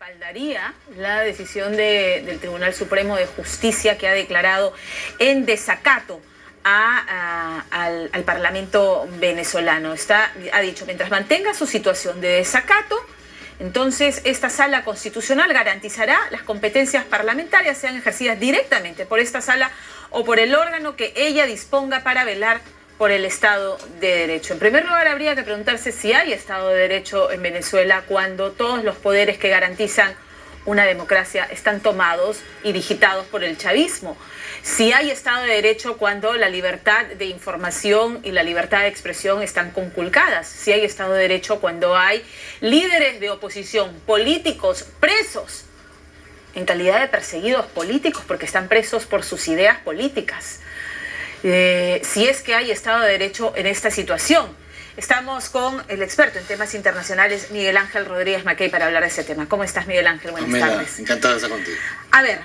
respaldaría la decisión del Tribunal Supremo de Justicia, que ha declarado en desacato al Parlamento venezolano. Ha dicho, mientras mantenga su situación de desacato, entonces esta sala constitucional garantizará las competencias parlamentarias sean ejercidas directamente por esta sala o por el órgano que ella disponga para velar por el Estado de Derecho. En primer lugar, habría que preguntarse si hay Estado de Derecho en Venezuela cuando todos los poderes que garantizan una democracia están tomados y digitados por el chavismo. Si hay Estado de Derecho cuando la libertad de información y la libertad de expresión están conculcadas. Si hay Estado de Derecho cuando hay líderes de oposición, políticos presos en calidad de perseguidos políticos porque están presos por sus ideas políticas. Si es que hay Estado de Derecho en esta situación. Estamos con el experto en temas internacionales, Miguel Ángel Rodríguez Mackey, para hablar de ese tema. ¿Cómo estás, Miguel Ángel? Buenas tardes. Encantado de estar contigo. A ver,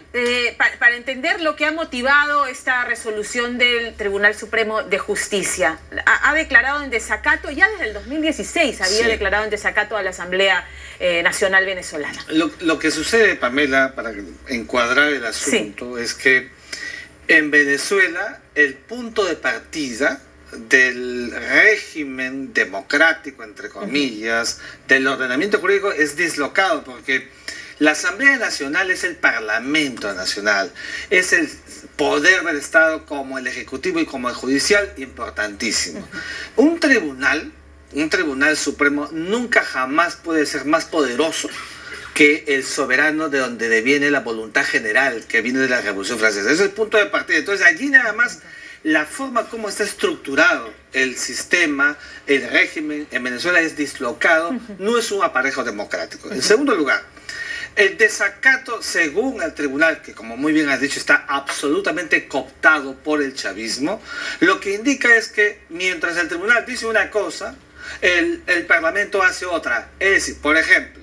para entender lo que ha motivado esta resolución del Tribunal Supremo de Justicia, ha declarado en desacato, ya desde el 2016 había declarado en desacato a la Asamblea Nacional Venezolana. Lo que sucede, Pamela, para encuadrar el asunto, es que en Venezuela el punto de partida del régimen democrático, entre comillas, del ordenamiento jurídico es dislocado, porque la Asamblea Nacional es el Parlamento Nacional, es el poder del Estado como el Ejecutivo y como el Judicial, importantísimo. Un tribunal supremo nunca jamás puede ser más poderoso que el soberano de donde deviene la voluntad general que viene de la Revolución Francesa. Ese es el punto de partida. Entonces allí nada más la forma como está estructurado el sistema, el régimen en Venezuela es dislocado, no es un aparejo democrático. En segundo lugar, el desacato, según el tribunal, que como muy bien has dicho, está absolutamente cooptado por el chavismo, lo que indica es que mientras el tribunal dice una cosa, el Parlamento hace otra. Es decir, por ejemplo,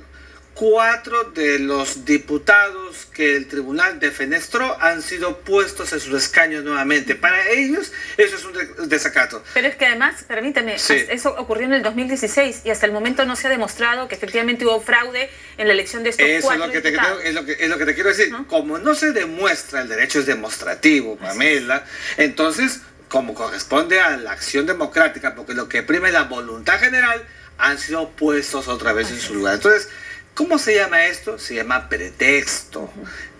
4 de los diputados que el tribunal defenestró han sido puestos en sus escaños nuevamente. Para ellos, eso es un desacato. Pero es que además, permítame, eso ocurrió en el 2016 y hasta el momento no se ha demostrado que efectivamente hubo fraude en la elección de estos 4 diputados. Es lo que te quiero decir. Como no se demuestra, el derecho es demostrativo, Pamela, entonces, como corresponde a la acción democrática, porque lo que prima es la voluntad general, han sido puestos otra vez en su lugar. Entonces, ¿cómo se llama esto? Se llama pretexto.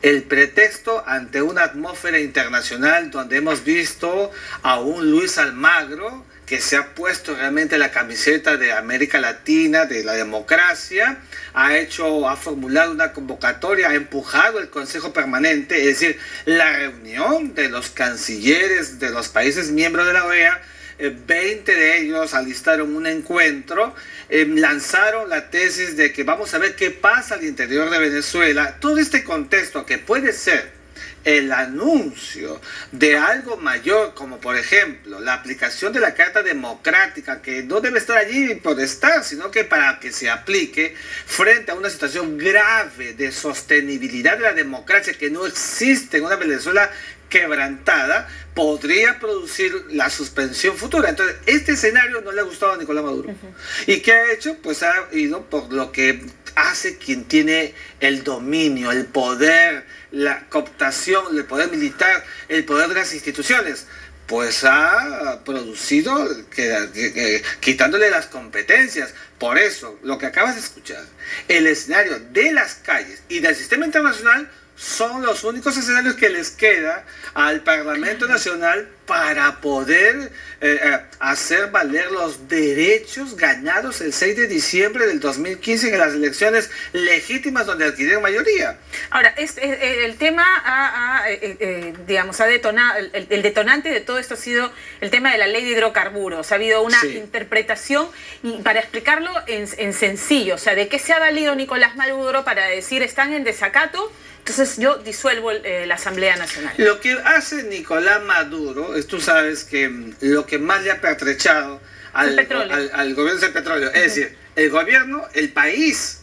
El pretexto ante una atmósfera internacional donde hemos visto a un Luis Almagro que se ha puesto realmente la camiseta de América Latina, de la democracia, ha formulado una convocatoria, ha empujado el Consejo Permanente, es decir, la reunión de los cancilleres de los países miembros de la OEA. 20 de ellos alistaron un encuentro, lanzaron la tesis de que vamos a ver qué pasa al interior de Venezuela. Todo este contexto que puede ser el anuncio de algo mayor, como por ejemplo la aplicación de la Carta Democrática, que no debe estar allí por estar, sino que para que se aplique frente a una situación grave de sostenibilidad de la democracia que no existe en una Venezuela quebrantada, podría producir la suspensión futura. Entonces, este escenario no le ha gustado a Nicolás Maduro. ¿Y qué ha hecho? Pues ha ido por lo que hace quien tiene el dominio, el poder, la cooptación, el poder militar, el poder de las instituciones. Pues ha producido quitándole las competencias. Por eso, lo que acabas de escuchar, el escenario de las calles y del sistema internacional son los únicos escenarios que les queda al Parlamento Nacional para poder hacer valer los derechos ganados el 6 de diciembre del 2015 en las elecciones legítimas donde adquirieron mayoría. Ahora, el tema ha detonado, el detonante de todo esto ha sido el tema de la ley de hidrocarburos. Ha habido una interpretación, y para explicarlo en sencillo, o sea, ¿de qué se ha valido Nicolás Maduro para decir están en desacato? Entonces yo disuelvo la Asamblea Nacional. Lo que hace Nicolás Maduro, tú sabes que lo que más le ha pertrechado al gobierno es el petróleo. Es decir, el gobierno, el país,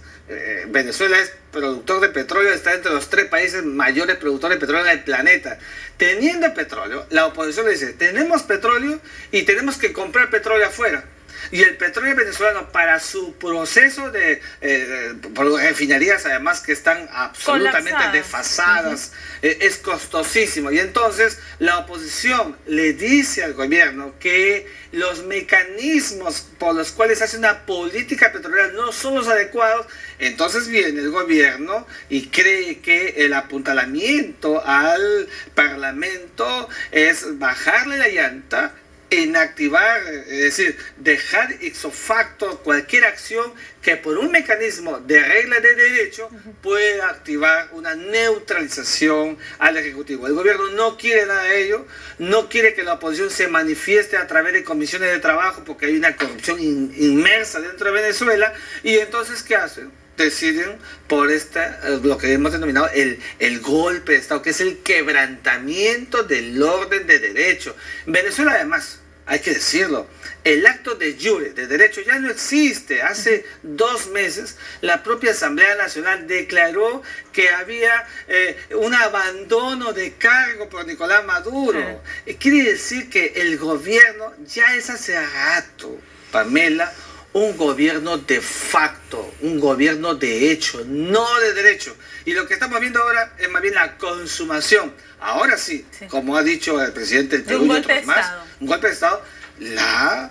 Venezuela es productor de petróleo, está entre los 3 países mayores productores de petróleo en el planeta. Teniendo petróleo, la oposición le dice, tenemos petróleo y tenemos que comprar petróleo afuera. y el petróleo venezolano para su proceso de por refinerías además que están absolutamente colapsadas, desfasadas, es costosísimo. Y entonces la oposición le dice al gobierno que los mecanismos por los cuales hace una política petrolera no son los adecuados. Entonces viene el gobierno y cree que el apuntalamiento al Parlamento es bajarle la llanta, inactivar, es decir, dejar ipso facto cualquier acción que por un mecanismo de regla de derecho pueda activar una neutralización al Ejecutivo. El gobierno no quiere nada de ello, no quiere que la oposición se manifieste a través de comisiones de trabajo porque hay una corrupción inmersa dentro de Venezuela. Y entonces, ¿qué hacen? Deciden por lo que hemos denominado el golpe de Estado, que es el quebrantamiento del orden de derecho. En Venezuela, además, hay que decirlo, el acto de jure, de derecho, ya no existe. Hace 2 meses, la propia Asamblea Nacional declaró que había un abandono de cargo por Nicolás Maduro. Quiere decir que el gobierno ya es hace rato, Pamela, un gobierno de facto, un gobierno de hecho, no de derecho. Y lo que estamos viendo ahora es más bien la consumación. Ahora sí, como ha dicho el presidente del Perú y otros más, un golpe de Estado. La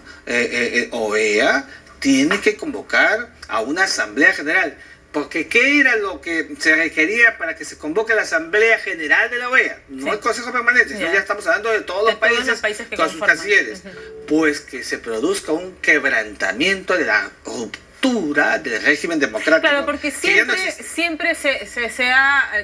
OEA tiene que convocar a una asamblea general. Porque ¿qué era lo que se requería para que se convoque la Asamblea General de la OEA? No el Consejo Permanente, sino ya estamos hablando de todos los países con sus cancilleres. Pues que se produzca un quebrantamiento de la ruptura del régimen democrático. Claro, porque siempre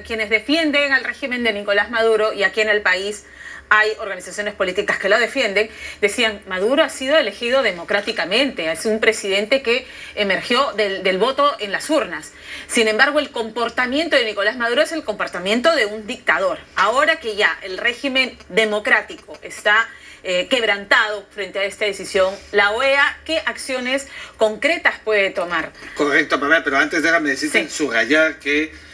quienes defienden al régimen de Nicolás Maduro, y aquí en el país hay organizaciones políticas que lo defienden, decían, Maduro ha sido elegido democráticamente, es un presidente que emergió del voto en las urnas. Sin embargo, el comportamiento de Nicolás Maduro es el comportamiento de un dictador. Ahora que ya el régimen democrático está quebrantado frente a esta decisión, la OEA, ¿qué acciones concretas puede tomar? Correcto, Pamela, pero antes déjame decirte, subrayar que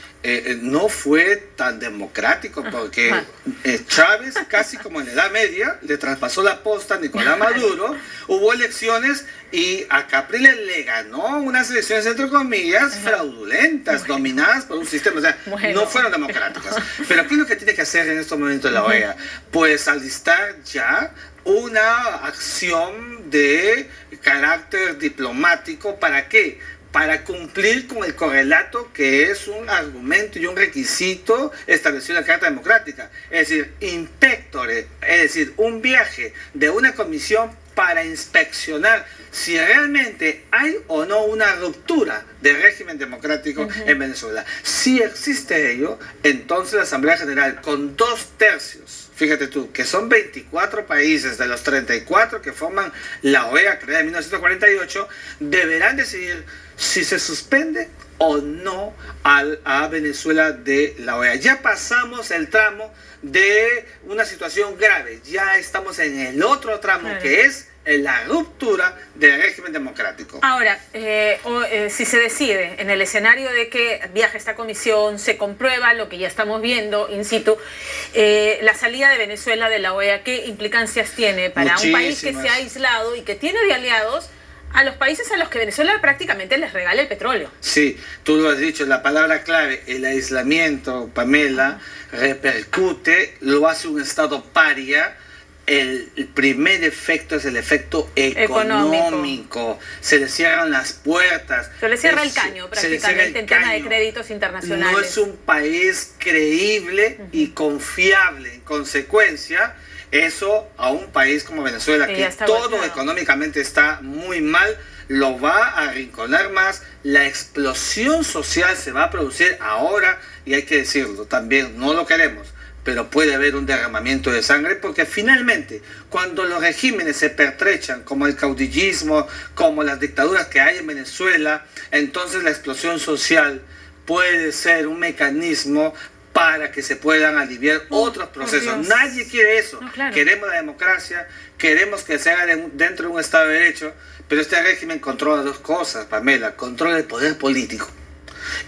no fue tan democrático porque Chávez, casi como en la Edad Media, le traspasó la posta a Nicolás Maduro, hubo elecciones y a Capriles le ganó unas elecciones, entre comillas, fraudulentas, dominadas por un sistema, o sea, no fueron democráticas. Pero ¿qué es lo que tiene que hacer en estos momentos la OEA? Pues alistar ya una acción de carácter diplomático. ¿Para qué? Para cumplir con el correlato que es un argumento y un requisito establecido en la Carta Democrática. Es decir, inspectore, es decir, un viaje de una comisión para inspeccionar si realmente hay o no una ruptura del régimen democrático en Venezuela. Si existe ello, entonces la Asamblea General, con 2/3, fíjate tú, que son 24 países de los 34 que forman la OEA creada en 1948, deberán decidir si se suspende o no a Venezuela de la OEA. Ya pasamos el tramo de una situación grave, ya estamos en el otro tramo, que es la ruptura del régimen democrático. Ahora, si se decide en el escenario de que viaja esta comisión, se comprueba lo que ya estamos viendo in situ, la salida de Venezuela de la OEA, ¿qué implicancias tiene para un país que se ha aislado y que tiene de aliados a los países a los que Venezuela prácticamente les regala el petróleo? Sí, tú lo has dicho, la palabra clave, el aislamiento, Pamela, repercute, lo hace un Estado paria. El primer efecto es el efecto económico. Se le cierran las puertas. Se le cierra el caño prácticamente en tema de créditos internacionales. No es un país creíble y confiable. En consecuencia, eso a un país como Venezuela, que todo económicamente está muy mal, lo va a arrinconar más. La explosión social se va a producir ahora, y hay que decirlo también, no lo queremos, pero puede haber un derramamiento de sangre, porque finalmente, cuando los regímenes se pertrechan, como el caudillismo, como las dictaduras que hay en Venezuela, entonces la explosión social puede ser un mecanismo para que se puedan aliviar otros procesos. Nadie quiere eso. No, claro. Queremos la democracia, queremos que se haga dentro de un Estado de Derecho, pero este régimen controla 2 cosas, Pamela. Controla el poder político.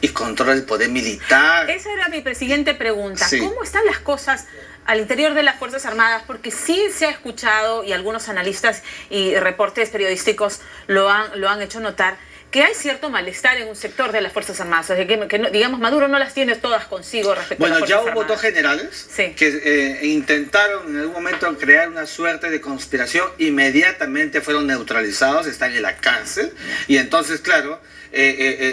y controla el poder militar. Esa era mi siguiente pregunta. Sí. ¿Cómo están las cosas al interior de las Fuerzas Armadas? Porque sí se ha escuchado, y algunos analistas y reportes periodísticos lo han hecho notar, que hay cierto malestar en un sector de las Fuerzas Armadas. O sea, que digamos, Maduro no las tiene todas consigo respecto a las Fuerzas Bueno, ya hubo Armadas. dos generales Sí. que intentaron en algún momento crear una suerte de conspiración, inmediatamente fueron neutralizados, están en la cárcel, y entonces, claro,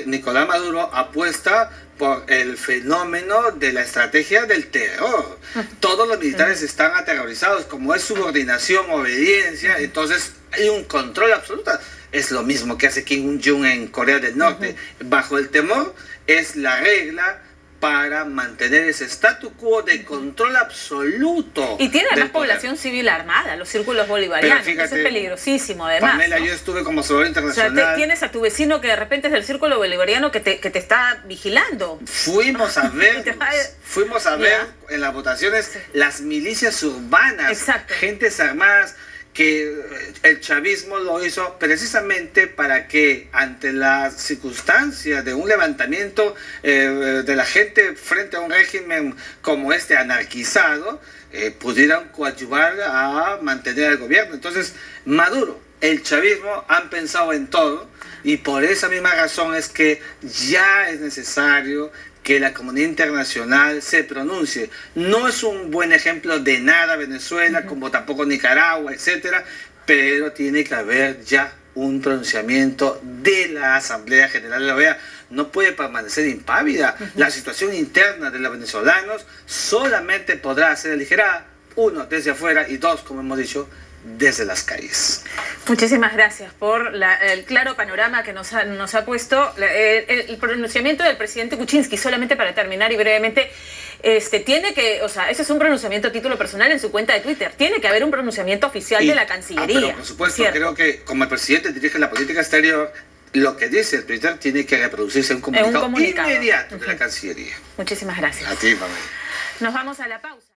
Nicolás Maduro apuesta por el fenómeno de la estrategia del terror. Todos los militares están aterrorizados, como es subordinación, obediencia, entonces hay un control absoluto. Es lo mismo que hace Kim Jong-un en Corea del Norte. Bajo el temor es la regla para mantener ese statu quo de control absoluto. Y tiene además del poder. población civil armada, los círculos bolivarianos. Pero fíjate, eso es peligrosísimo además. Pamela, ¿no? yo estuve como observador O sea, internacional. tienes a tu vecino que de repente es del círculo bolivariano que te está vigilando. Fuimos a ver, en las votaciones las milicias urbanas, Exacto. gentes armadas, que el chavismo lo hizo precisamente para que ante las circunstancias de un levantamiento de la gente frente a un régimen como este anarquizado, pudieran coadyuvar a mantener el gobierno. Entonces, Maduro, el chavismo han pensado en todo, y por esa misma razón es que ya es necesario que la comunidad internacional se pronuncie. No es un buen ejemplo de nada Venezuela, como tampoco Nicaragua, etcétera, pero tiene que haber ya un pronunciamiento de la Asamblea General de la OEA. No puede permanecer impávida. La situación interna de los venezolanos solamente podrá ser aligerada, uno, desde afuera, y dos, como hemos dicho, desde las calles. Muchísimas gracias por el claro panorama que nos ha puesto el pronunciamiento del presidente Kuczynski. Solamente para terminar y brevemente, tiene que, o sea, ese es un pronunciamiento a título personal en su cuenta de Twitter. Tiene que haber un pronunciamiento oficial de la Cancillería. Pero por supuesto, ¿cierto? creo que como el presidente dirige la política exterior, lo que dice el Twitter tiene que reproducirse en un comunicado, inmediato de la Cancillería. Muchísimas gracias. A ti, Pamela. Nos vamos a la pausa.